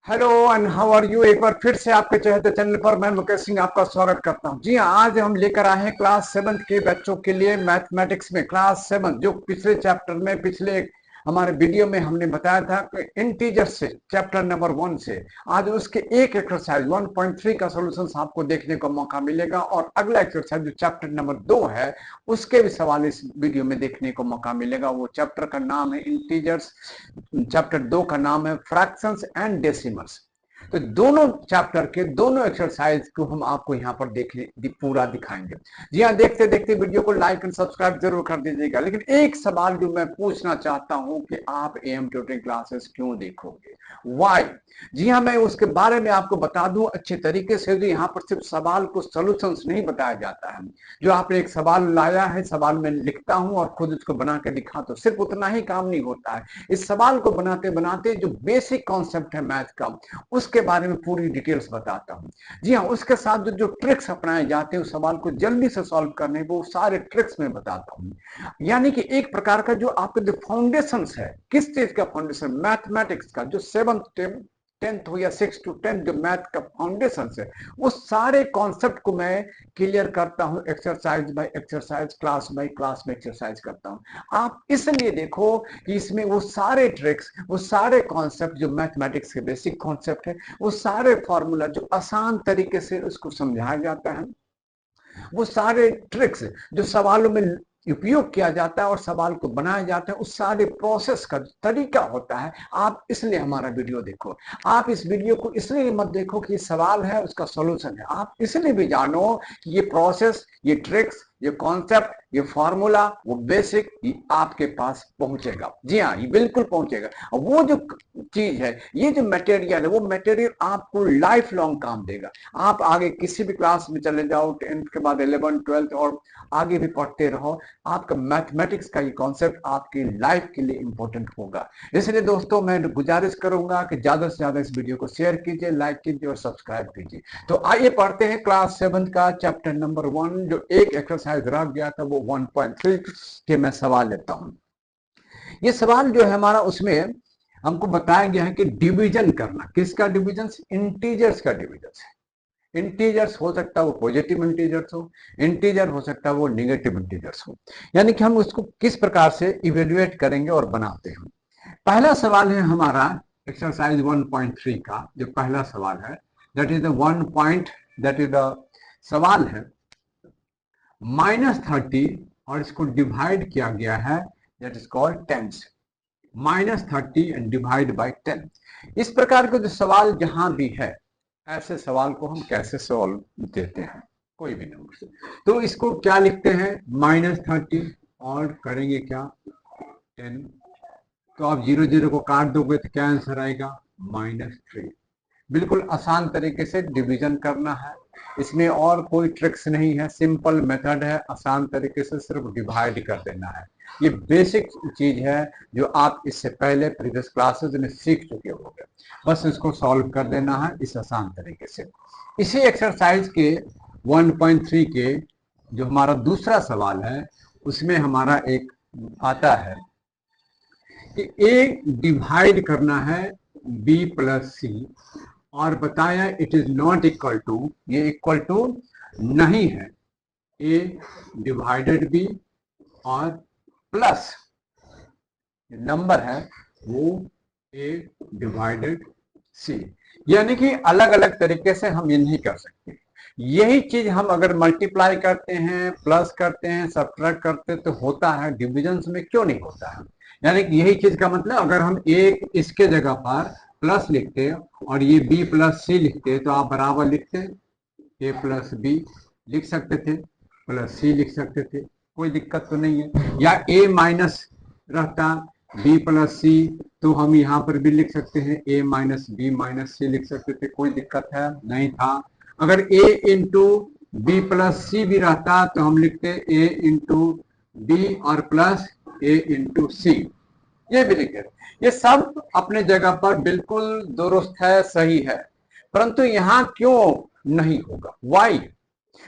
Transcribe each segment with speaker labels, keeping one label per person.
Speaker 1: Hello and how are you. एक बार फिर से आपके चहेते चैनल पर मैं मुकेश सिंह आपका स्वागत करता हूं। जी हाँ, आज हम लेकर आए हैं क्लास 7 के बच्चों के लिए मैथमेटिक्स में क्लास 7, जो पिछले चैप्टर में पिछले हमारे वीडियो में हमने बताया था कि इंटीजर से चैप्टर नंबर 1 से आज उसके एक एक्सरसाइज 1.3 का सॉल्यूशन आपको देखने को मौका मिलेगा और अगला एक्सरसाइज जो चैप्टर नंबर 2 है उसके भी सवाल इस वीडियो में देखने को मौका मिलेगा। वो चैप्टर का नाम है इंटीजर्स, चैप्टर 2 का नाम है फ्रैक्शंस एंड डेसिमल्स। तो दोनों चैप्टर के दोनों एक्सरसाइज को हम आपको यहाँ पर देखने पूरा दिखाएंगे। जी हाँ, देखते देखते वीडियो को लाइक एंड सब्सक्राइब जरूर कर दीजिएगा। लेकिन एक सवाल जो मैं पूछना चाहता हूँ कि आप एएम ट्यूटरिंग क्लासेस क्यों देखोगे, व्हाई? जी हाँ, मैं उसके बारे में आपको बता दूं अच्छे तरीके से। जो यहाँ पर सिर्फ सवाल को सॉल्यूशंस नहीं बताया जाता है। जो आपने एक सवाल लाया है, सवाल में लिखता हूं और खुद उसको बना के दिखा, तो सिर्फ उतना ही काम नहीं होता है। इस सवाल को बनाते बनाते जो बेसिक कॉन्सेप्ट है मैथ का, उसके बारे में पूरी डिटेल्स बताता हूं। जी हाँ, उसके साथ जो ट्रिक्स अपनाए जाते हैं उस सवाल को जल्दी से सॉल्व करने, वो सारे ट्रिक्स में बताता हूं। यानी कि एक प्रकार का जो आपका जो फाउंडेशन है, किस चीज का फाउंडेशन, मैथमेटिक्स का, जो 7th 10th हो या 6 to 10 जो मैथ का फाउंडेशन है, उस सारे कॉन्सेप्ट को मैं क्लियर करता हूं exercise by exercise, class by class में एक्सरसाइज करता हूं। आप इसलिए देखो कि इसमें वो सारे ट्रिक्स, वो सारे कॉन्सेप्ट जो मैथमेटिक्स के बेसिक कॉन्सेप्ट है, वो सारे फॉर्मूला जो आसान तरीके से उसको समझाया जाता है, वो सारे ट्रिक्स जो सवालों में उपयोग किया जाता है और सवाल को बनाया जाता है, उस सारे प्रोसेस का तरीका होता है। आप इसलिए हमारा वीडियो देखो। आप इस वीडियो को इसलिए मत देखो कि सवाल है उसका सॉल्यूशन है, आप इसलिए भी जानो कि ये प्रोसेस, ये ट्रिक्स, ये कॉन्सेप्ट, ये फॉर्मूला, वो बेसिक ये आपके पास पहुंचेगा। जी हाँ, ये बिल्कुल पहुंचेगा। और वो जो चीज है, ये जो मटेरियल है, वो मटेरियल आपको लाइफ लॉन्ग काम देगा। आप आगे किसी भी क्लास में चले जाओ, 10th के बाद 11th 12th और आगे भी पढ़ते रहो, आपका मैथमेटिक्स का ये कॉन्सेप्ट आपकी लाइफ के लिए इंपॉर्टेंट होगा। इसलिए दोस्तों, मैं गुजारिश करूंगा कि ज्यादा से ज्यादा इस वीडियो को शेयर कीजिए, लाइक कीजिए और सब्सक्राइब कीजिए। तो आइए पढ़ते हैं क्लास 7 का चैप्टर नंबर 1। जो एक एक्सरसाइज रह गया था वो 1.3 के मैं सवाल लेता हूं। ये सवाल जो है हमारा, उसमें हमको बताया गया है कि डिवीजन करना। किसका डिवीजन? इंटीजर्स का डिवीजन है। इंटीजर्स हो सकता है वो पॉजिटिव इंटीजर्स हो, इंटीजर हो सकता है वो निगेटिव इंटीजर्स हो। यानी कि हम उसको किस प्रकार से इवेल्युएट करेंगे और बनाते हैं। पहला सवाल है हमारा एक्सरसाइज 1.3 का। जो पहला सवाल है, that is the one point, that is the सवाल है -30 और इसको डिवाइड किया गया है, दैट इज कॉल्ड 10 से। -30 एंड डिवाइड बाई 10। इस प्रकार के जो सवाल जहां भी है, ऐसे सवाल को हम कैसे सॉल्व देते हैं, कोई भी नंबर से। तो इसको क्या लिखते हैं, -30 और करेंगे क्या, 10। तो आप 0 0 को काट दोगे तो क्या आंसर आएगा, -3। बिल्कुल आसान तरीके से डिवीजन करना है, इसमें और कोई ट्रिक्स नहीं है, सिंपल मेथड है, आसान तरीके से सिर्फ डिवाइड कर देना है। ये बेसिक चीज है जो आप इससे पहले प्रीवियस क्लासेस में सीख चुके होंगे। बस इसको सॉल्व कर देना है इस आसान तरीके से। इसी एक्सरसाइज के 1.3 के जो हमारा दूसरा सवाल है, उसमें हमारा एक आता है कि ए डिवाइड करना है b प्लस सी, और बताया it is not equal to, ये इक्वल टू नहीं है, ए डिवाइडेड बी और प्लस नंबर है वो ए डिवाइडेड सी। यानी कि अलग अलग तरीके से हम ये नहीं कर सकते। यही चीज हम अगर मल्टीप्लाई करते हैं, प्लस करते हैं, सब्ट्रैक्ट करते हैं, तो होता है। डिविजन में क्यों नहीं होता है? यानी कि यही चीज का मतलब, अगर हम एक इसके जगह पर प्लस लिखते और ये बी प्लस सी लिखते तो आप बराबर लिखते, ए प्लस बी लिख सकते थे, प्लस सी लिख सकते थे, कोई दिक्कत तो नहीं है। या ए माइनस रहता बी प्लस सी, तो हम यहाँ पर भी लिख सकते हैं ए माइनस बी माइनस सी लिख सकते थे, कोई दिक्कत है नहीं था। अगर ए इंटू बी प्लस सी भी रहता तो हम लिखते ए इंटू बी और प्लस ए इंटू सी, ये भी लिखे। ये सब अपने जगह पर बिल्कुल दुरुस्त है, सही है। परंतु यहाँ क्यों नहीं होगा, वाई?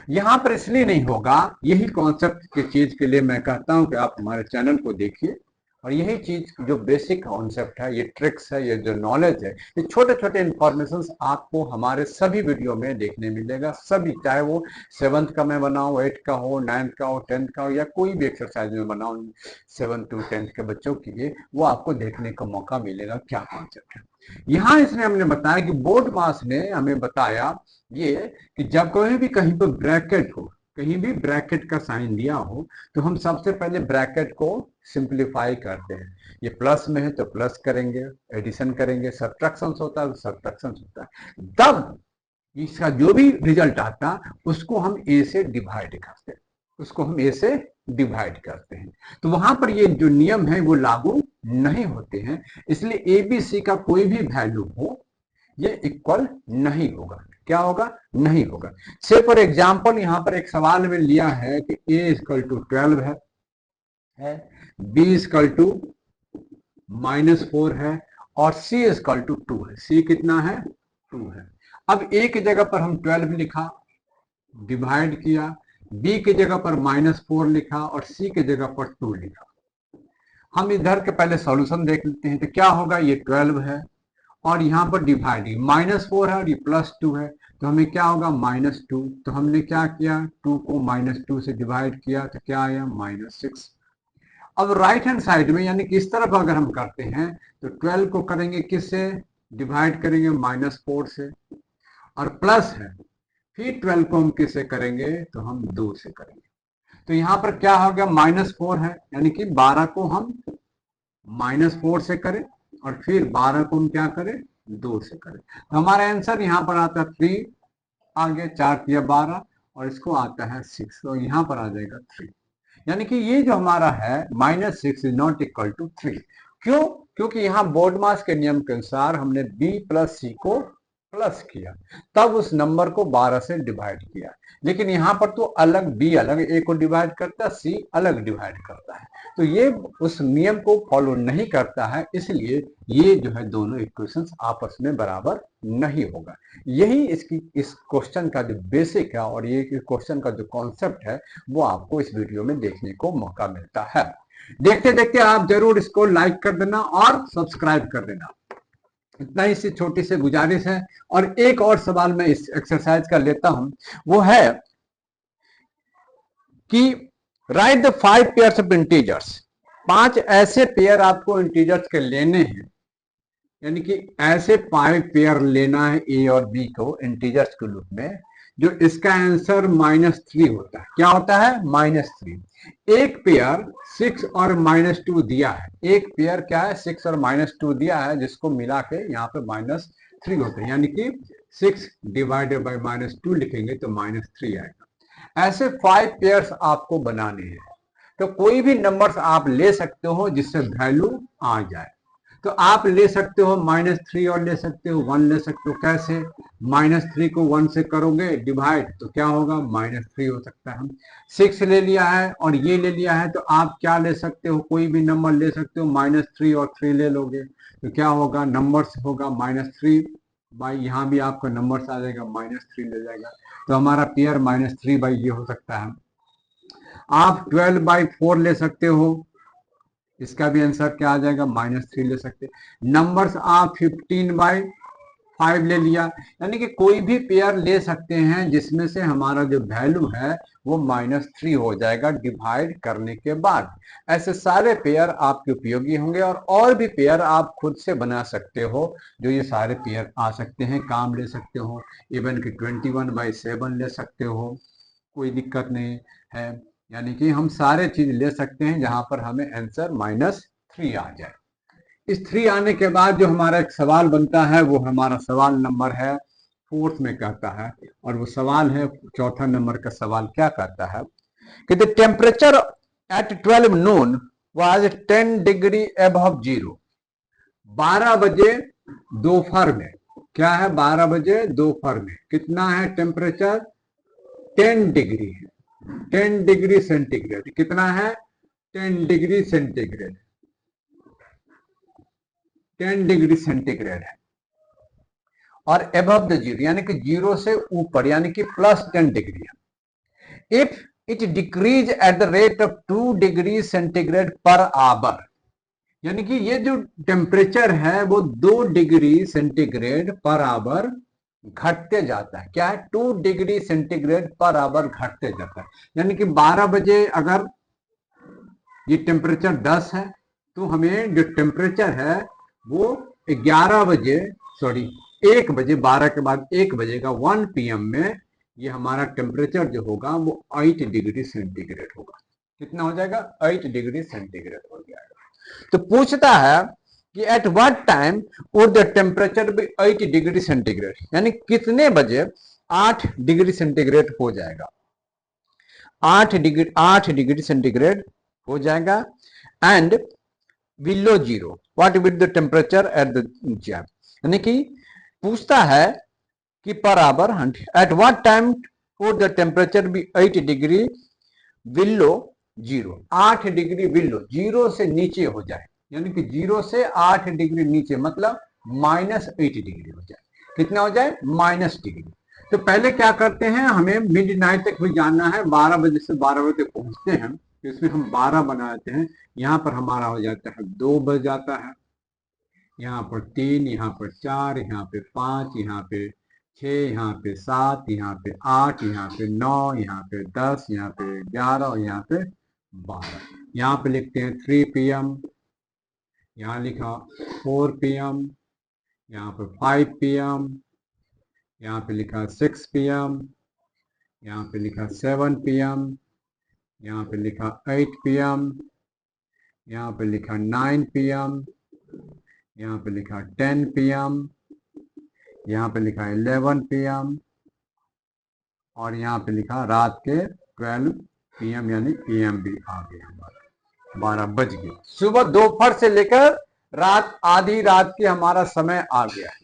Speaker 1: यहाँ पर इसलिए नहीं होगा, यही कॉन्सेप्ट की चीज के लिए मैं कहता हूं कि आप हमारे चैनल को देखिए और यही चीज जो बेसिक कॉन्सेप्ट है, ये ट्रिक्स है, ये जो नॉलेज है, ये छोटे छोटे इंफॉर्मेशन आपको हमारे सभी वीडियो में देखने मिलेगा। सभी, चाहे वो 7th का मैं बनाऊं, 8th का हो, 9th का हो, 10th का हो, या कोई भी एक्सरसाइज में बनाऊं 7th to 10th के बच्चों के लिए, वो आपको देखने का मौका मिलेगा क्या कॉन्सेप्ट है। यहाँ इसने हमने बताया कि बोर्ड मास ने हमें बताया ये कि जब कोई भी कहीं पर ब्रैकेट हो, कहीं भी ब्रैकेट का साइन दिया हो, तो हम सबसे पहले ब्रैकेट को सिंप्लीफाई करते हैं। ये प्लस में है तो प्लस करेंगे, एडिशन करेंगे, सब्ट्रैक्शन होता है तो सब्ट्रैक्शन होता है, तब इसका जो भी रिजल्ट आता उसको हम ए से डिवाइड करते हैं, उसको हम ए से डिवाइड करते हैं। तो वहां पर ये जो नियम है वो लागू नहीं होते हैं, इसलिए ए बी सी का कोई भी वैल्यू हो ये इक्वल नहीं होगा। क्या होगा? नहीं होगा। से फॉर एग्जाम्पल यहाँ पर एक सवाल में लिया है कि a इक्वल टू 12 है, b इक्वल टू -4 है, और c इक्वल टू 2 है। c कितना है? 2 है। अब a की जगह पर हम 12 लिखा, डिवाइड किया, b की जगह पर -4 लिखा, और c की जगह पर 2 लिखा। हम इधर के पहले सॉल्यूशन देख लेते हैं। तो क्या होगा? ये 12 है और यहाँ पर डिवाइड, -4 है और ये +2 है, तो हमें क्या होगा? -2। तो हमने क्या किया? 2 को -2 से डिवाइड किया तो क्या आया? -6। अब राइट हैंड साइड में यानी कि इस तरफ अगर हम करते हैं तो 12 को करेंगे किससे? डिवाइड करेंगे -4 से, और प्लस है, फिर 12 को हम किससे करेंगे? तो हम 2 से करेंगे। तो यहाँ पर क्या हो गया? -4 है, यानी कि 12 को हम -4 से करें और फिर 12 को हम क्या करें? 2 से करें। तो हमारा आंसर यहाँ पर आता है 3, आगे 4 या 12, और इसको आता है 6, तो यहाँ पर आ जाएगा 3। यानी कि ये जो हमारा है -6 इज नॉट इक्वल टू 3। क्यों? क्योंकि यहाँ बोर्ड मास के नियम के अनुसार हमने b प्लस सी को प्लस किया, तब उस नंबर को 12 से डिवाइड किया। लेकिन यहाँ पर तो अलग, b अलग a को डिवाइड करता है, c अलग डिवाइड करता है, तो ये उस नियम को फॉलो नहीं करता है, इसलिए ये जो है दोनों इक्वेशंस आपस में बराबर नहीं होगा। यही इस क्वेश्चन का जो बेसिक है और ये क्वेश्चन का जो कॉन्सेप्ट है वो आपको इस वीडियो में देखने को मौका मिलता है। देखते देखते आप जरूर इसको लाइक कर देना और सब्सक्राइब कर देना। इतना ही सी छोटी सी गुजारिश है। और एक और सवाल मैं इस एक्सरसाइज का लेता हूं, वो है कि right the 5 pairs of integers. 5 ऐसे पेयर आपको इंटीजर्स के लेने हैं, यानी कि ऐसे 5 पेयर लेना है ए और बी को इंटीजर्स के रूप में, जो इसका आंसर -3 होता है। क्या होता है? -3। एक पेयर 6 और -2 दिया है, एक पेयर क्या है? 6 और -2 दिया है, जिसको मिला के यहाँ पे -3 होते हैं, यानी कि 6 डिवाइडेड बाई -2 लिखेंगे तो -3 आएगा। ऐसे 5 पेयर्स आपको बनाने हैं। तो कोई भी नंबर्स आप ले सकते हो जिससे वैल्यू आ जाए। तो आप ले सकते हो -3 और ले सकते हो 1 ले सकते हो। कैसे? -3 को 1 से करोगे डिवाइड तो क्या होगा? -3 हो सकता है। 6 ले लिया है और ये ले लिया है, तो आप क्या ले सकते हो? कोई भी नंबर ले सकते हो, -3 और 3 ले लोगे तो क्या होगा? नंबर्स होगा -3 बाई, यहाँ भी आपका नंबर्स आ जाएगा, -3 ले जाएगा, तो हमारा पेयर -3 बाई ये हो सकता है। आप 12/4 ले सकते हो, इसका भी आंसर क्या आ जाएगा? -3 ले सकते। नंबर्स आप 15/5 ले लिया, यानी कि कोई भी पेयर ले सकते हैं जिसमें से हमारा जो वैल्यू है वो -3 हो जाएगा डिवाइड करने के बाद। ऐसे सारे पेयर आपके उपयोगी होंगे, और भी पेयर आप खुद से बना सकते हो, जो ये सारे पेयर आ सकते हैं, काम ले सकते हो। इवन कि 21/7 ले सकते हो, कोई दिक्कत नहीं है। यानी कि हम सारे चीज ले सकते हैं जहां पर हमें आंसर -3 आ जाए। इस 3 आने के बाद जो हमारा एक सवाल बनता है वो हमारा सवाल नंबर है 4th में कहता है, और वो सवाल है 4था नंबर का सवाल। क्या कहता है कि the temperature eight 12 noon was 10 degree above 0। 12 बजे दोपहर में, क्या है? 12 बजे दोपहर में कितना है टेम्परेचर? 10 डिग्री है, 10 डिग्री सेंटीग्रेड। कितना है? 10 डिग्री सेंटीग्रेड, 10 डिग्री सेंटीग्रेड है, और एबव द जीरो यानी कि 0 से ऊपर, यानी कि +10 डिग्री है। If it decrease at the rate of 2 degree centigrade per hour, यानी कि ये जो टेम्परेचर है वो 2 डिग्री सेंटीग्रेड पर आवर घटते जाता है। क्या है? 2 डिग्री सेंटीग्रेड पर आवर घटते जाता है। यानी कि 12 बजे अगर ये टेम्परेचर 10 है तो हमें जो टेम्परेचर है वो 11 बजे, सॉरी 1 बजे, 12 के बाद 1 बजे का 1 PM में ये हमारा टेम्परेचर जो होगा वो 8 डिग्री सेंटीग्रेड होगा। कितना हो जाएगा? 8 डिग्री सेंटीग्रेड हो जाएगा। तो पूछता है कि at what time would the temperature be 8 degree centigrade, यानी कितने बजे 8 डिग्री सेंटीग्रेड हो जाएगा। 8 डिग्री सेंटीग्रेड हो जाएगा। And below zero what will the temperature at the जैप, यानी कि पूछता है कि per hour at what time would the temperature be 8 degree below zero, 8 degree below, zero से नीचे हो जाए, यानी कि 0 से 8 डिग्री नीचे, मतलब -8 डिग्री हो जाए। कितना हो जाए? -डिग्री। तो पहले क्या करते हैं, हमें मिड नाइट तक भी जाना है, 12 बजे से 12 बजे तक पहुंचते हैं, तो इसमें हम 12 बनाते हैं। यहाँ पर हमारा हो जाता है 2 बज जाता है, यहाँ पर 3, यहाँ पर 4, यहाँ पे 5, यहाँ पे 6, यहाँ पे 7, यहाँ पे 8, यहाँ पे 9, यहाँ पे 10, यहाँ पे 11 और यहाँ पे 12। यहाँ पे लिखते हैं 3 PM, यहाँ लिखा 4 PM, यहाँ पर 5 PM, यहाँ पे लिखा 6 PM, यहाँ पे लिखा 7 PM, यहाँ पे लिखा 8 PM, यहाँ पे लिखा 9 PM, यहाँ पे लिखा 10 PM, यहाँ पे लिखा 11 PM, और यहाँ पे लिखा रात के 12 PM, यानी PM भी आ गया हमारा, 12 बज गए। सुबह दोपहर से लेकर रात, आधी रात की हमारा समय आ गया है।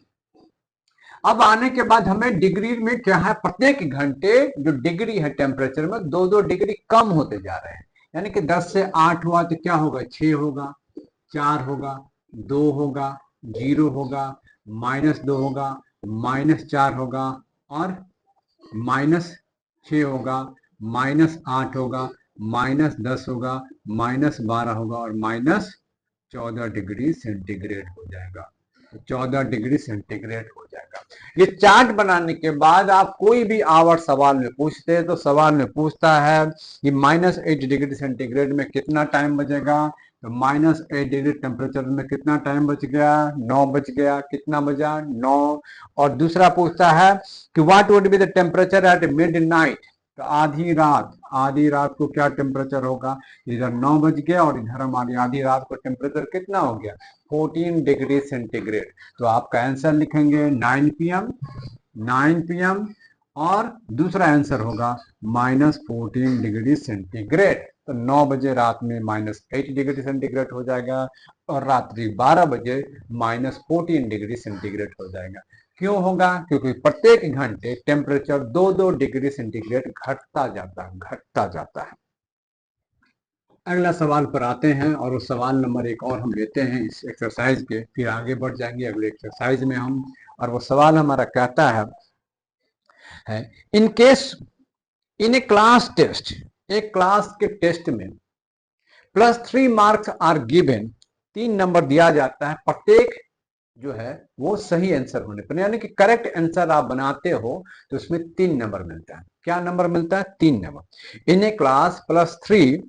Speaker 1: अब आने के बाद हमें डिग्री में क्या है, प्रत्येक घंटे जो डिग्री है टेम्परेचर में 2-2 डिग्री कम होते जा रहे हैं। यानी कि 10 से 8 हुआ तो क्या होगा? 6 होगा, 4 होगा, 2 होगा, 0 होगा, -2 होगा, -4 होगा, और -6 होगा, -8 होगा, -10 होगा, -12 होगा, और -14 डिग्री सेंटीग्रेड हो जाएगा। 14 डिग्री सेंटीग्रेड हो जाएगा। ये चार्ट बनाने के बाद आप कोई भी आवर सवाल में पूछते हैं तो सवाल में पूछता है कि -8 डिग्री सेंटीग्रेड में कितना टाइम बचेगा, तो -8 डिग्री टेम्परेचर में कितना टाइम बच गया? 9 बच गया। कितना बजा? 9। और दूसरा पूछता है कि what would be the temperature at mid night, तो आधी रात, आधी रात को क्या टेम्परेचर होगा? इधर 9 बज गया और इधर हमारी आधी रात को टेम्परेचर कितना हो गया? 14 डिग्री सेंटीग्रेड। तो आपका आंसर लिखेंगे 9 PM, 9 PM, और दूसरा आंसर होगा -14 डिग्री सेंटीग्रेड। तो 9 बजे रात में -8 डिग्री सेंटीग्रेड हो जाएगा, और रात्रि 12 बजे -14 डिग्री सेंटीग्रेड हो जाएगा। क्यों होगा? क्योंकि प्रत्येक घंटे टेम्परेचर 2-2 डिग्री सेंटीग्रेड घटता जाता है। अगला सवाल पर आते हैं, और उस सवाल नंबर 1 और हम लेते हैं इस एक्सरसाइज के, फिर आगे बढ़ जाएंगे अगले एक्सरसाइज में हम। और वो सवाल हमारा कहता है in case in a class test, एक क्लास के टेस्ट में +3 मार्क्स आर गिवन, 3 नंबर दिया जाता है, प्रत्येक जो है वो सही आंसर होने पर, यानी कि करेक्ट आंसर आप बनाते हो तो उसमें 3 नंबर मिलता है। क्या नंबर मिलता है? 3 नंबर। In a class +3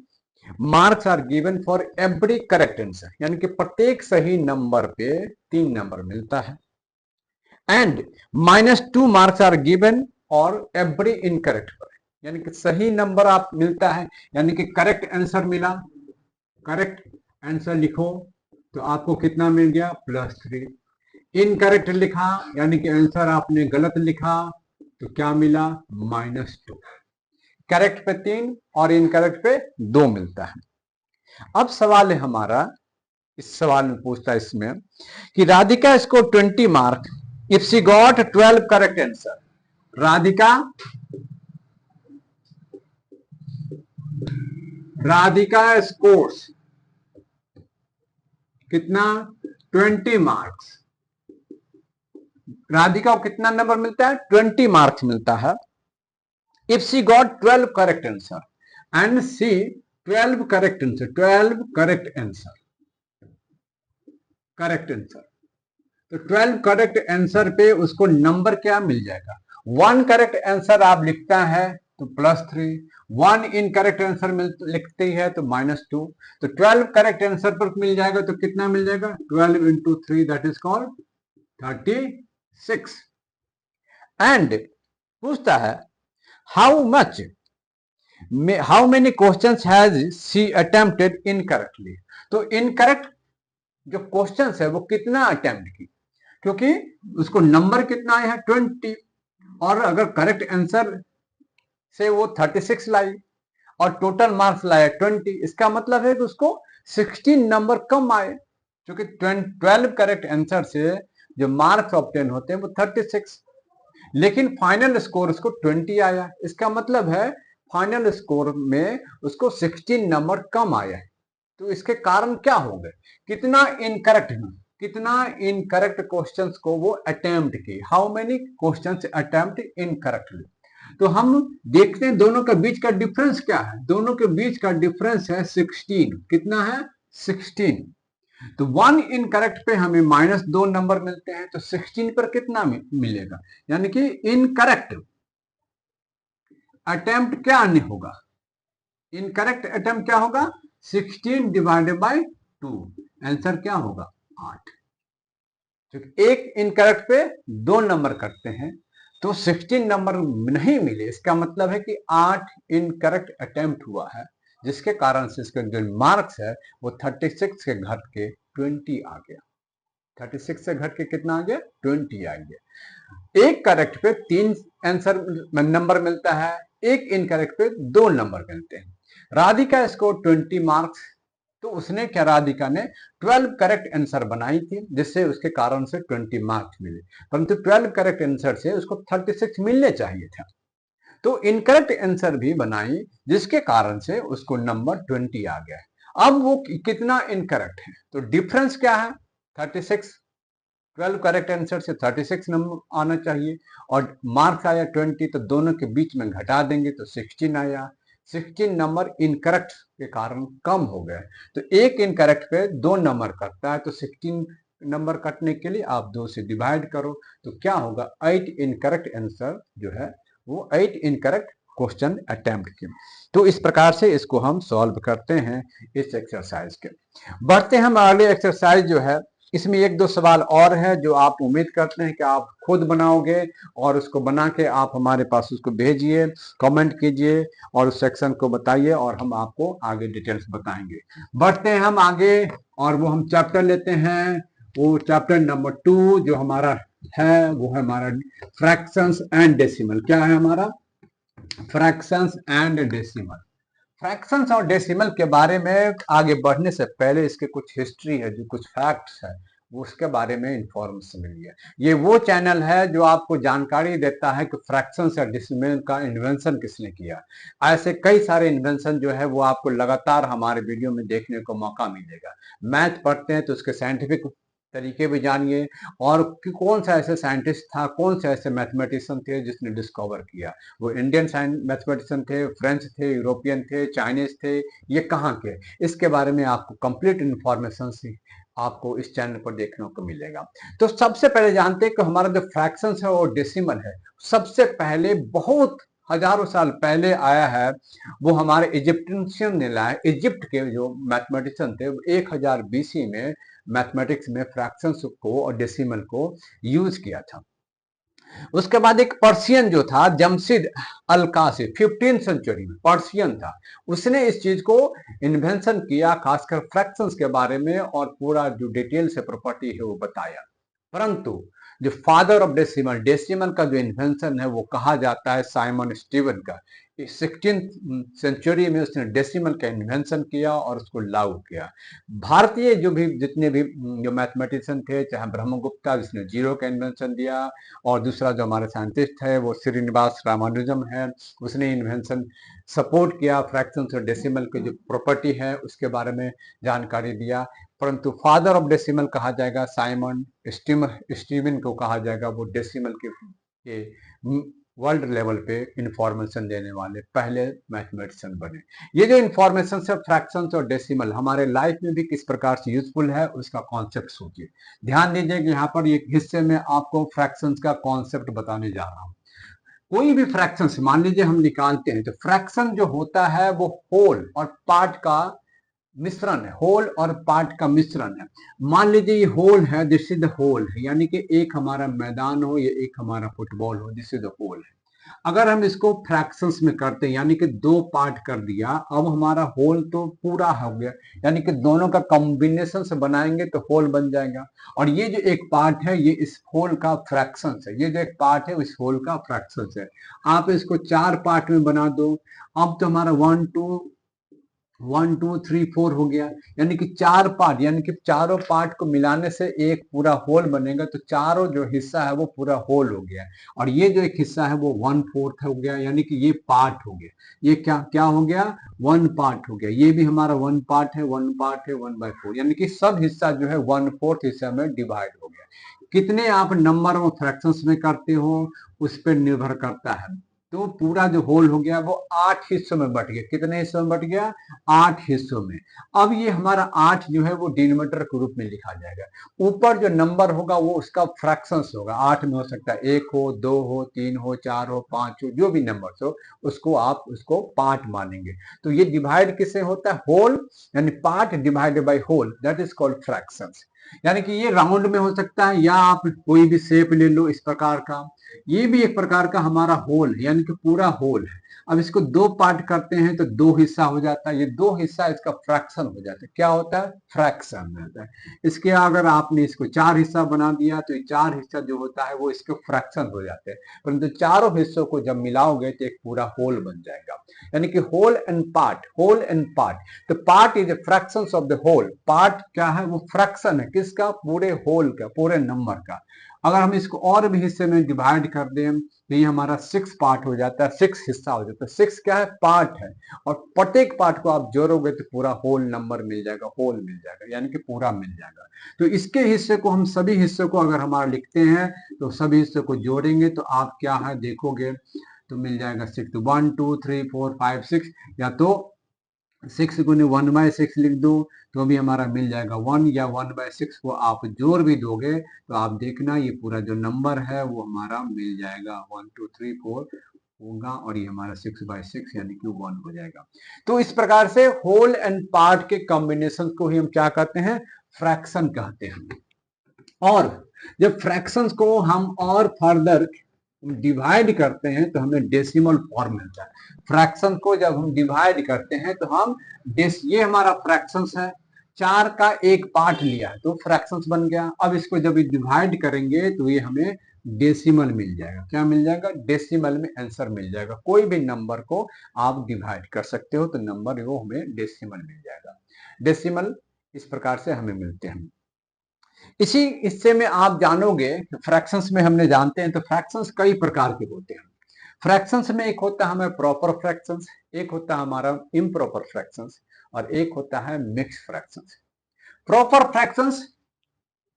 Speaker 1: marks are given for every correct answer, यानी कि प्रत्येक सही नंबर पे 3 नंबर मिलता है। एंड -2 मार्क्स आर गिवन और एवरी इनकरेक्ट पर, यानी कि सही नंबर आप मिलता है, यानी कि करेक्ट आंसर मिला, करेक्ट आंसर लिखो तो आपको कितना मिल गया? +3। इनकरेक्ट लिखा, यानी कि आंसर आपने गलत लिखा, तो क्या मिला? -2। करेक्ट पे 3 और इनकरेक्ट पे 2 मिलता है। अब सवाल है हमारा, इस सवाल में पूछता है इसमें कि Radhika score 20 mark if she got 12 correct answer. Radhika scores कितना? 20 मार्क्स। राधिका को कितना नंबर मिलता है? 20 मार्क्स मिलता है। If she got 12 correct answer, and see 12 correct answer, 12 correct answer. Correct answer. तो 12 करेक्ट आंसर पे उसको नंबर क्या मिल जाएगा? 1 करेक्ट आंसर आप लिखता है तो +3, 1 इनकरेक्ट आंसर लिखती है तो -2। तो 12 करेक्ट आंसर पर मिल जाएगा तो कितना मिल जाएगा? 12 into 3 that is called 36। And पूछता है how many questions has she attempted incorrectly. तो इनकरेक्ट जो क्वेश्चंस है वो कितना अटेम्प्ट की, क्योंकि उसको नंबर कितना आया है 20, और अगर करेक्ट आंसर से वो 36 लाई और टोटल मार्क्स लाया 20, इसका मतलब है कि उसको 16 नंबर कम आए, क्योंकि 12 करेक्ट आंसर से जो मार्क्स ऑब्टेन होते हैं वो 36, लेकिन फाइनल स्कोर उसको 20 आया। इसका मतलब है फाइनल स्कोर में उसको 16 नंबर कम आया है। तो इसके कारण क्या हो गए? कितना इनकरेक्ट क्वेश्चंस को वो अटेम्प्ट की, how many questions attempt incorrectly. तो हम देखते हैं दोनों के बीच का डिफरेंस क्या है। दोनों के बीच का डिफरेंस है 16। कितना है? 16। तो 1 इनकरेक्ट पे हमें -2 नंबर मिलते हैं, तो 16 पर कितना मिलेगा? यानी कि इनकरेक्ट अटेम्प्ट क्या नहीं होगा? इनकरेक्ट अटेम्प्ट क्या होगा? 16 डिवाइडेड बाय 2, आंसर क्या होगा? 8। तो एक इनकरेक्ट पे 2 नंबर करते हैं तो 16 नंबर नहीं मिले, इसका मतलब है कि 8 इनकरेक्ट अटेम्प्ट हुआ है, जिसके कारण से इसका जो मार्क्स है वो 36 के घट के 20 आ गया। 36 से घट के कितना आ गया? 20 आ गया। एक करेक्ट पे 3 आंसर नंबर मिलता है, एक इनकरेक्ट पे 2 नंबर मिलते हैं। राधिका स्कोर 20 मार्क्स, तो उसने क्या, राधिका ने 12 करेक्ट आंसर बनाई थी, जिससे उसके कारण से 20 मार्क्स मिले, परंतु 12 करेक्ट आंसर से उसको 36 मिलने चाहिए था। तो इनकरेक्ट आंसर भी बनाई, जिसके कारण से उसको नंबर 20 आ गया। अब वो कितना इनकरेक्ट है, तो डिफरेंस क्या है? 36। 12 करेक्ट आंसर से 36 नंबर आना चाहिए, और मार्क्स आया 20, तो दोनों के बीच में घटा देंगे तो 16 आया। 16 नंबर इनकरेक्ट के कारण कम हो गए। तो एक इनकरेक्ट पे 2 नंबर कटता है, तो 16 नंबर कटने के लिए आप 2 से डिवाइड करो, तो क्या होगा? 8 इनकरेक्ट आंसर जो है वो 8 इनकरेक्ट क्वेश्चन अटेम्प्ट किए। तो इस प्रकार से इसको हम सॉल्व करते हैं इस एक्सरसाइज के। बढ़ते हैं हम अगले एक्सरसाइज जो है, इसमें 1-2 सवाल और है जो आप उम्मीद करते हैं कि आप खुद बनाओगे, और उसको बना के आप हमारे पास उसको भेजिए, कमेंट कीजिए और उस सेक्शन को बताइए, और हम आपको आगे डिटेल्स बताएंगे। बढ़ते हैं हम आगे, और वो हम चैप्टर लेते हैं, वो चैप्टर नंबर 2 जो हमारा है वो है हमारा फ्रैक्शंस एंड डेसिमल। क्या है हमारा? Fractions and decimal. फ्रैक्शंस और डेसिमल के बारे में आगे बढ़ने से पहले इसके कुछ हिस्ट्री है, जो कुछ फैक्ट्स है वो उसके बारे में इंफॉर्मेशन मिली है। ये वो चैनल है जो आपको जानकारी देता है कि फ्रैक्शंस और डेसिमल का इन्वेंशन किसने किया। ऐसे कई सारे इन्वेंशन जो है वो आपको लगातार हमारे वीडियो में देखने को मौका मिलेगा। मैथ पढ़ते हैं तो उसके साइंटिफिक तरीके भी जानिए, और कौन सा ऐसे साइंटिस्ट था, कौन से ऐसे मैथमेटिशियन थे जिसने डिस्कवर किया। वो इंडियन मैथमेटिशियन थे, फ्रेंच थे, यूरोपियन थे, चाइनीज थे, ये कहाँ के, इसके बारे में आपको कंप्लीट इंफॉर्मेशन आपको इस चैनल पर देखने को मिलेगा। तो सबसे पहले जानते हैं कि हमारा जो फ्रैक्शंस है और डेसिमल है, सबसे पहले बहुत हजारों साल पहले आया है, वो हमारे इजिप्टियन ने लाया। इजिप्ट के जो मैथमेटिशियन थे 1000 BC में मैथमेटिक्स में फ्रैक्शंस को और डेसिमल को यूज किया था। उसके बाद एक पर्शियन जो था जमशिद अल कासी, 15 सेंचुरी में पर्शियन था, उसने इस चीज को इन्वेंशन किया, खासकर फ्रैक्शंस के बारे में, और पूरा जो डिटेल से प्रॉपर्टी है वो बताया। परंतु जो फादर ऑफ डेसिमल, डेसिमल का जो इन्वेंशन है वो कहा जाता है साइमन स्टीवन का। 16th सेंचुरी में उसने डेसिमल का इन्वेंशन किया और उसको लागू किया। भारतीय जो भी जितने भी जो मैथमेटिशियन थे, चाहे ब्रह्मगुप्ता जिसने जीरो का इन्वेंशन दिया, और दूसरा जो हमारे साइंटिस्ट है वो श्रीनिवास रामानुजम है, उसने इन्वेंशन सपोर्ट किया, फ्रैक्शंस और डेसिमल की जो प्रॉपर्टी है उसके बारे में जानकारी दिया। परंतु फादर ऑफ डेसिमल कहा जाएगा साइमन स्टीवन को कहा जाएगा, वो डेसिमल के वर्ल्ड लेवल पे इंफॉर्मेशन देने वाले पहले मैथमेटिशियन बने। ये जो इंफॉर्मेशन है फ्रैक्शंस और डेसिमल हमारे लाइफ में भी किस प्रकार से यूजफुल है उसका कॉन्सेप्ट सोचिए। ध्यान दीजिए कि यहाँ पर एक हिस्से में आपको फ्रैक्शंस का कॉन्सेप्ट बताने जा रहा हूँ। कोई भी फ्रैक्शन मान लीजिए हम निकालते हैं तो फ्रैक्शन जो होता है वो होल और पार्ट का मिश्रण है, होल और पार्ट का मिश्रण है। मान लीजिए ये होल है, दिस इज द होल है, यानी कि एक हमारा मैदान हो, ये एक हमारा फुटबॉल हो, दिस इज द होल है। अगर हम इसको फ्रैक्शंस में करते हैं यानी कि दो पार्ट कर दिया, अब हमारा होल तो पूरा हो गया, यानी कि दोनों का कॉम्बिनेशन से बनाएंगे तो होल बन जाएगा। और ये जो एक पार्ट है ये इस होल का फ्रैक्शंस है, ये जो एक पार्ट है इस होल का फ्रैक्शंस है। आप इसको चार पार्ट में बना दो, अब तो हमारा 1 2 3 4 हो गया, यानी कि चार पार्ट, यानी कि चारों पार्ट को मिलाने से एक पूरा होल बनेगा, तो चारों जो हिस्सा है वो पूरा होल हो गया। और ये जो एक हिस्सा है वो 1/4 हो गया, यानी कि ये पार्ट हो गया। ये क्या क्या हो गया, 1 पार्ट हो गया। ये भी हमारा 1 पार्ट है, 1 पार्ट है, 1/4, यानी कि सब हिस्सा जो है 1/4 हिस्सा में डिवाइड हो गया। कितने आप नंबर और फ्रैक्शंस में करते हो उस पर निर्भर करता है। तो पूरा जो होल हो गया वो 8 हिस्सों में बट गया। कितने हिस्सों में बट गया, 8 हिस्सों में। अब ये हमारा 8 जो है वो डिनोमिनेटर के रूप में लिखा जाएगा। ऊपर जो नंबर होगा वो उसका फ्रैक्शंस होगा। 8 में हो सकता है 1 हो, 2 हो, 3 हो, 4 हो, 5 हो, जो भी नंबर हो उसको आप उसको पार्ट मानेंगे। तो ये डिवाइड किससे होता है, होल, यानी part divided by whole, that is called fractions. यानी कि ये राउंड में हो सकता है या आप कोई भी शेप ले लो इस प्रकार का। ये भी एक प्रकार का हमारा होल है, यानी कि पूरा होल है। अब इसको दो पार्ट करते हैं तो दो हिस्सा हो जाता है, ये दो हिस्सा इसका फ्रैक्शन हो जाता है। क्या होता है, फ्रैक्शन होता है। इसके अगर आपने इसको चार हिस्सा बना दिया तो ये चार हिस्सा जो होता है वो इसके फ्रैक्शन हो जाते हैं, परंतु चारों हिस्सों को जब मिलाओगे तो एक पूरा होल बन जाएगा। यानी कि whole and part, whole and part. तो part is a fraction of the whole. Part क्या है, वो फ्रैक्शन है किसका, पूरे होल का, पूरे नंबर का। अगर हम इसको और भी हिस्से में डिवाइड कर दें तो ये हमारा 6 पार्ट हो जाता है, 6 हिस्सा हो जाता है। 6 क्या है, पार्ट है, और प्रत्येक पार्ट को आप जोड़ोगे तो पूरा होल नंबर मिल जाएगा, होल मिल जाएगा, यानी कि पूरा मिल जाएगा। तो इसके हिस्से को हम सभी हिस्से को अगर हमारा लिखते हैं तो सभी हिस्से को जोड़ेंगे तो आप क्या है देखोगे तो मिल जाएगा 6, 1 2 3 4 5 6, या तो 6 गुने 1/6 लिख दो तो भी हमारा मिल जाएगा 1, या 1/6 को आप जोड़ भी दोगे तो आप देखना ये पूरा जो नंबर है वो हमारा मिल जाएगा 1 2 3 4 होगा, और ये हमारा 6/6 यानी कि 1 हो जाएगा। तो इस प्रकार से होल एंड पार्ट के कॉम्बिनेशन को ही हम क्या कहते हैं, फ्रैक्शन कहते हैं। और जब फ्रैक्शंस को हम और फर्दर डिवाइड करते हैं तो हमें डेसिमल फॉर्म मिलता है। फ्रैक्शन को जब हम डिवाइड करते हैं तो हम ये हमारा फ्रैक्शंस है, 4 का एक पार्ट लिया है तो फ्रैक्शंस बन गया। अब इसको जब डिवाइड करेंगे तो ये हमें डेसिमल मिल जाएगा। क्या मिल जाएगा, डेसिमल में आंसर मिल जाएगा। कोई भी नंबर को आप डिवाइड कर सकते हो तो नंबर वो हमें डेसिमल मिल जाएगा। डेसिमल इस प्रकार से हमें मिलते हैं। इसी हिस्से में आप जानोगे फ्रैक्शंस में हमने जानते हैं तो फ्रैक्शंस कई प्रकार के होते हैं। फ्रैक्शंस में एक होता है हमें प्रॉपर फ्रैक्शंस, एक होता है हमारा इम्प्रॉपर फ्रैक्शंस, और एक होता है मिक्स फ्रैक्शंस। प्रॉपर फ्रैक्शंस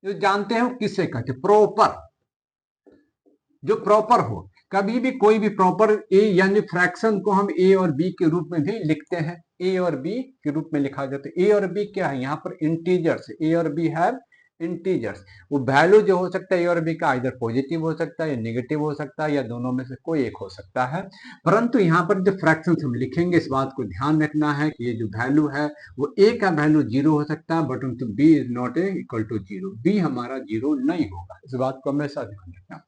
Speaker 1: जो जानते हो किसे कहते हैं, प्रॉपर, जो प्रॉपर हो। कभी भी कोई भी प्रॉपर ए यानी फ्रैक्शन को हम ए और बी के रूप में भी लिखते हैं, ए और बी के रूप में लिखा जाता है। ए और बी क्या है, यहाँ पर इंटीजर्स, ए और बी है इंटीजर्स। वो वैल्यू जो हो सकता है ए और बी का इधर पॉजिटिव हो सकता है या नेगेटिव हो सकता है या दोनों में से कोई एक हो सकता है। परंतु यहाँ पर जो फ्रैक्शन हम लिखेंगे इस बात को ध्यान रखना है कि ये जो वैल्यू है वो ए का वैल्यू 0 हो सकता है but B is not equal to 0, B हमारा 0 नहीं होगा। इस बात को हमेशा ध्यान रखना,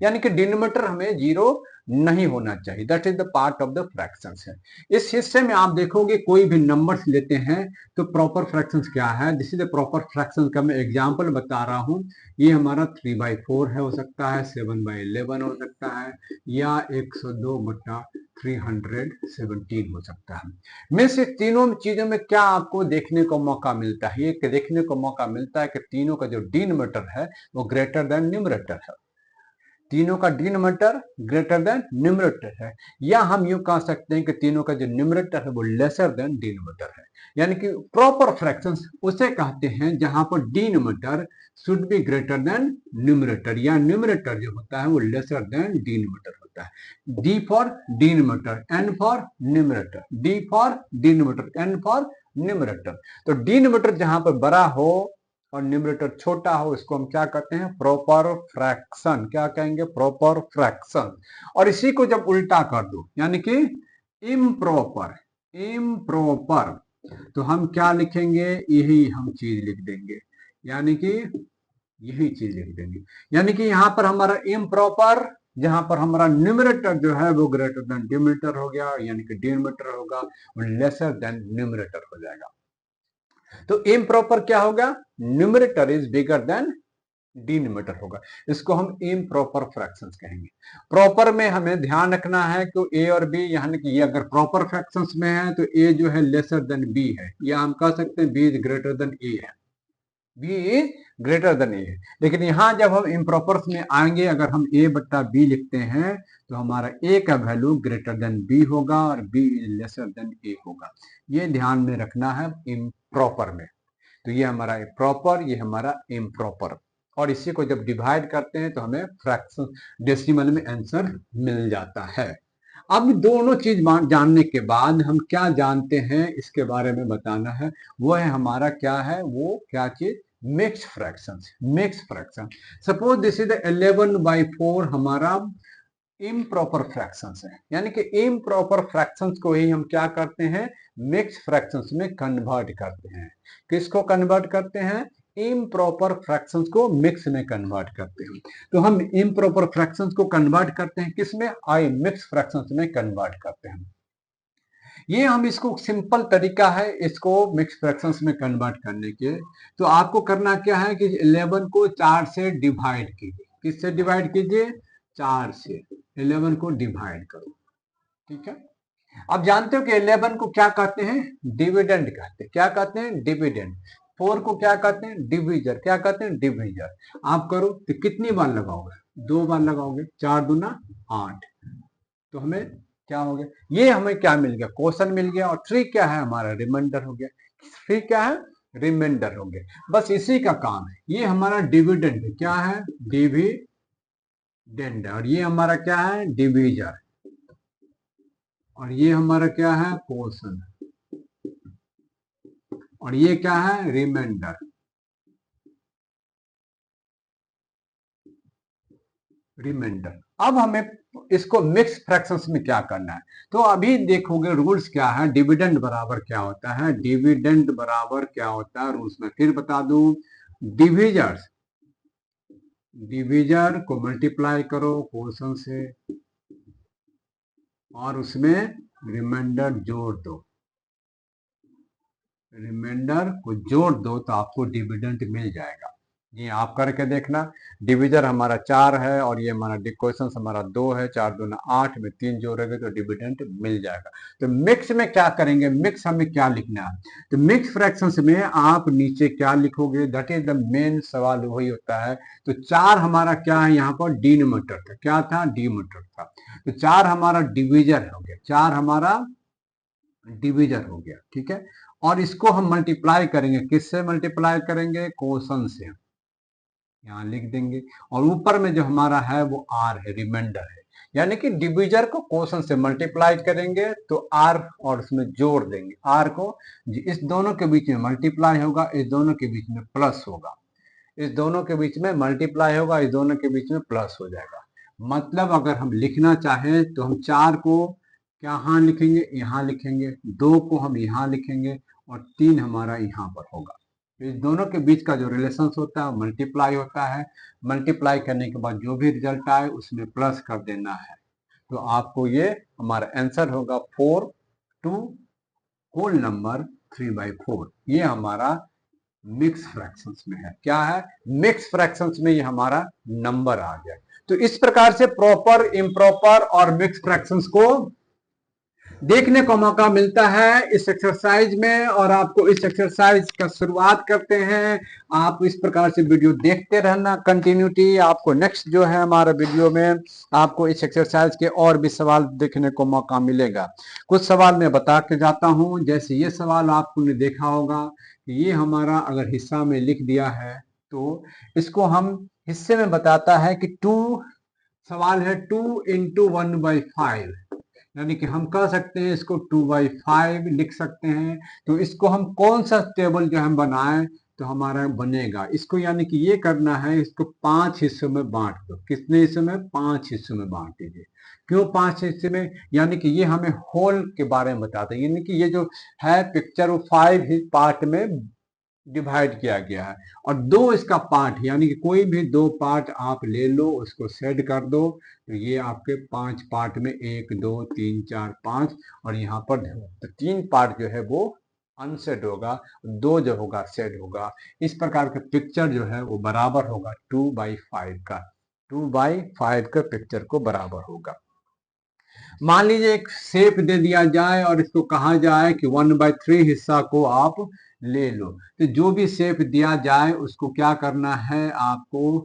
Speaker 1: यानी कि डिनोमिनेटर हमें 0 नहीं होना चाहिए। That is the part of the fractions है। इस हिस्से में आप देखोगे कोई भी नंबर्स लेते हैं तो प्रॉपर फ्रैक्शंस क्या है, this is the proper fraction का मैं एग्जांपल बता रहा हूं। ये हमारा 3/4 है, हो सकता है 7/11 हो सकता है, या 102/317 हो सकता है। में से तीनों चीजों में क्या आपको देखने को मौका मिलता है, ये देखने को मौका मिलता है कि तीनों का जो डिनोमिनेटर है वो ग्रेटर देन न्यूमरेटर है। तीनों का डिनोमिनेटर ग्रेटर देन न्यूमरेटर है, या हम यूं कह सकते हैं कि तीनों का जो न्यूमरेटर है वो लेसर देन डिनोमिनेटर है। यानी कि प्रॉपर फ्रैक्शंस उसे कहते हैं जहां पर denominator should be greater than numerator, या न्यूमरेटर जो होता है वो लेसर देन डिनोमिनेटर होता है। D for denominator, N for numerator, D for denominator, N for numerator. तो डिनोमिनेटर जहां पर बड़ा हो और न्यूमरेटर छोटा हो, इसको हम क्या कहते हैं? Proper fraction. क्या कहेंगे? Proper fraction. और इसी को जब उल्टा कर दो यानी कि इम्प्रॉपर, इम्प्रॉपर, तो हम क्या लिखेंगे? यही हम चीज लिख देंगे, यानी कि यही चीज लिख देंगे। यानी कि यहां पर हमारा इम्प्रॉपर, जहां पर हमारा न्यूमरेटर जो है वो ग्रेटर देन डिनोमिनेटर हो गया, यानी कि डिनोमिनेटर होगा और लेसर देन न्यूमरेटर हो जाएगा। तो इम्प्रॉपर क्या होगा? Numerator is bigger than denominator होगा। इसको हम इम्प्रॉपर फ्रैक्शंस कहेंगे। प्रॉपर में हमें ध्यान रखना है कि ए और बी, यानी कि ये अगर प्रॉपर फ्रैक्शंस में है तो ए जो है लेसर देन बी है, या हम कह सकते हैं बी इज ग्रेटर देन ए है, बी इज ग्रेटर देन ए है। लेकिन यहां जब हम इम्प्रॉपर्स में आएंगे, अगर हम ए बट्टा बी लिखते हैं तो हमारा ए का वैल्यू ग्रेटर देन बी होगा और बी इज लेसर देन ए होगा। ये ध्यान में रखना है इम्प्रॉपर में। तो ये हमारा प्रॉपर, ये हमारा इम्प्रॉपर, और इसी को जब डिवाइड करते हैं तो हमें फ्रैक्शन डेसिमल में आंसर मिल जाता है। अब दोनों चीज जानने के बाद हम क्या जानते हैं इसके बारे में बताना है। वो है हमारा क्या है? वो क्या चीज? Mix fraction. Mix fraction. Suppose this is 11/4 हमारा इम्प्रॉपर फ्रैक्शंस है, यानी कि इम्प्रॉपर फ्रैक्शंस को ही हम क्या करते हैं? मिक्स फ्रैक्शंस में कन्वर्ट करते हैं। किसको कन्वर्ट करते हैं? इम्प्रॉपर फ्रैक्शंस को मिक्स में कन्वर्ट करते हैं। तो हम इम्प्रॉपर फ्रैक्शंस को कन्वर्ट करते हैं किसमें? आई मिक्स फ्रैक्शंस में कन्वर्ट करते हैं। ये हम इसको सिंपल तरीका है इसको मिक्स फ्रैक्शंस में कन्वर्ट करने के। तो आपको करना क्या है कि 11 को 4 से डिवाइड कीजिए। किससे डिवाइड कीजिए? 4 से 11 को डिवाइड करो। ठीक है। अब जानते हो कि 11 को क्या कहते हैं? डिविडेंड कहते हैं। क्या कहते हैं? डिविडेंड। 4 को क्या कहते हैं? डिविजर। क्या कहते हैं? डिविजर। आप करो तो कितनी बार लगाओगे? 2 बार लगाओगे। 4 दूना 8। तो हमें क्या हो गया? ये हमें क्या मिल गया? क्वेश्चन मिल गया। और 3 क्या है? हमारा रिमाइंडर हो गया। 3 क्या है? रिमाइंडर हो गया। बस इसी का काम है। ये हमारा डिविडेंड क्या है? डिविडेंड। और ये हमारा क्या है? डिविजर। और ये हमारा क्या है? क्वेश्चन। और ये क्या है? रिमाइंडर। रिमाइंडर। अब हमें इसको मिक्स फ्रैक्शंस में क्या करना है? तो अभी देखोगे रूल्स क्या है। डिविडेंड बराबर क्या होता है? डिविडेंड बराबर क्या होता है रूल्स में फिर बता दूं। डिविजर्स, डिविजर को मल्टीप्लाई करो क्वेश्चन से और उसमें रिमाइंडर जोड़ दो। रिमाइंडर को जोड़ दो तो आपको डिविडेंड मिल जाएगा। ये आप करके देखना। डिविजर हमारा 4 है और ये हमारा क्वेश्चन हमारा 2 है। 4 दूना 8 में 3 जोड़ेंगे तो डिविडेंड मिल जाएगा। तो मिक्स में क्या करेंगे? मिक्स हमें क्या लिखना है? तो मिक्स फ्रैक्शंस में आप नीचे क्या लिखोगे? दैट इज द मेन सवाल वही होता है। तो 4 हमारा क्या है? यहाँ पर डिनोमिनेटर था। क्या था? डिनोमिनेटर था। तो 4 हमारा डिविजर हो गया। 4 हमारा डिविजर हो गया। ठीक है। और इसको हम मल्टीप्लाई करेंगे। किससे मल्टीप्लाई करेंगे? क्वेश्चन से। यहाँ लिख देंगे। और ऊपर में जो हमारा है वो आर है, रिमाइंडर है। यानी कि डिविजर को क्वेश्चन से मल्टीप्लाई करेंगे तो आर और उसमें जोड़ देंगे। आर को इस दोनों के बीच में मल्टीप्लाई होगा, इस दोनों के बीच में प्लस होगा। इस दोनों के बीच में मल्टीप्लाई होगा, इस दोनों के बीच में प्लस हो जाएगा। मतलब अगर हम लिखना चाहें तो हम 4 को यहाँ लिखेंगे, यहाँ लिखेंगे, 2 को हम यहाँ लिखेंगे और 3 हमारा यहाँ पर होगा। इस दोनों के बीच का जो रिलेशन होता है मल्टीप्लाई होता है। मल्टीप्लाई करने के बाद जो भी रिजल्ट आए उसमें प्लस कर देना है। तो आपको ये हमारा आंसर होगा 4 टू होल नंबर 3/4। ये हमारा मिक्स फ्रैक्शंस में है। क्या है? मिक्स फ्रैक्शंस में ये हमारा नंबर आ गया। तो इस प्रकार से प्रॉपर, इम्प्रॉपर और मिक्स फ्रैक्शंस को देखने को मौका मिलता है इस एक्सरसाइज में। और आपको इस एक्सरसाइज का शुरुआत करते हैं। आप इस प्रकार से वीडियो देखते रहना कंटिन्यूटी। आपको नेक्स्ट जो है हमारा वीडियो में आपको इस एक्सरसाइज के और भी सवाल देखने को मौका मिलेगा। कुछ सवाल मैं बता के जाता हूं। जैसे ये सवाल आपने देखा होगा कि ये हमारा अगर हिस्सा में लिख दिया है तो इसको हम हिस्से में बताता है कि सवाल है 2 × 1/5, यानी कि हम कह सकते हैं इसको 2/5 लिख सकते हैं। तो इसको हम कौन सा टेबल जो हम बनाएं तो हमारा बनेगा इसको, यानी कि ये करना है, इसको 5 हिस्सों में बांट दो। कितने हिस्सों में? 5 हिस्सों में बांट दीजिए। क्यों 5 हिस्से में? यानी कि ये हमें होल के बारे में बताता है, यानी कि ये जो है पिक्चर वो 5 पार्ट में डिवाइड किया गया है और 2 इसका पार्ट, यानी कि कोई भी 2 पार्ट आप ले लो, उसको सेट कर दो तो ये आपके 5 पार्ट में 1 2 3 4 5, और यहाँ पर तो 3 पार्ट जो है वो अनसेट होगा, 2 जो होगा सेट होगा। इस प्रकार का पिक्चर जो है वो बराबर होगा 2/5 का। 2/5 का पिक्चर को बराबर होगा। मान लीजिए एक शेप दे दिया जाए और इसको कहा जाए कि 1/3 हिस्सा को आप ले लो। तो जो भी शेप दिया जाए उसको क्या करना है, आपको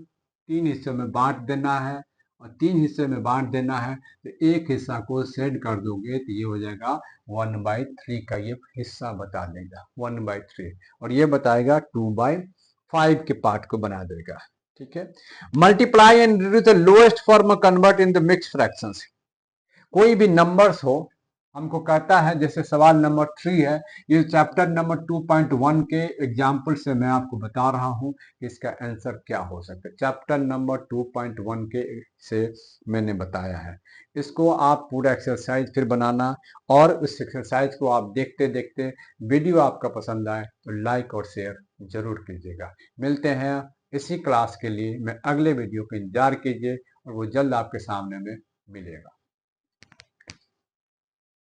Speaker 1: 3 हिस्सों में बांट देना है। और 3 हिस्से में बांट देना है तो एक हिस्सा को सेट कर दोगे तो ये हो जाएगा 1/3 का, ये हिस्सा बता देगा 1/3, और ये बताएगा 2/5 के पार्ट को बना देगा। ठीक है। Multiply and reduce the lowest form convert in the mixed fractions. कोई भी नंबर्स हो, हमको कहता है, जैसे सवाल नंबर 3 है, ये चैप्टर नंबर 2.1 के एग्जाम्पल से मैं आपको बता रहा हूं कि इसका आंसर क्या हो सकता है। चैप्टर नंबर 2.1 के से मैंने बताया है। इसको आप पूरा एक्सरसाइज फिर बनाना, और उस एक्सरसाइज को आप देखते देखते वीडियो आपका पसंद आए तो लाइक और शेयर जरूर कीजिएगा। मिलते हैं इसी क्लास के लिए मैं अगले वीडियो का इंतजार कीजिए और वो जल्द आपके सामने में मिलेगा।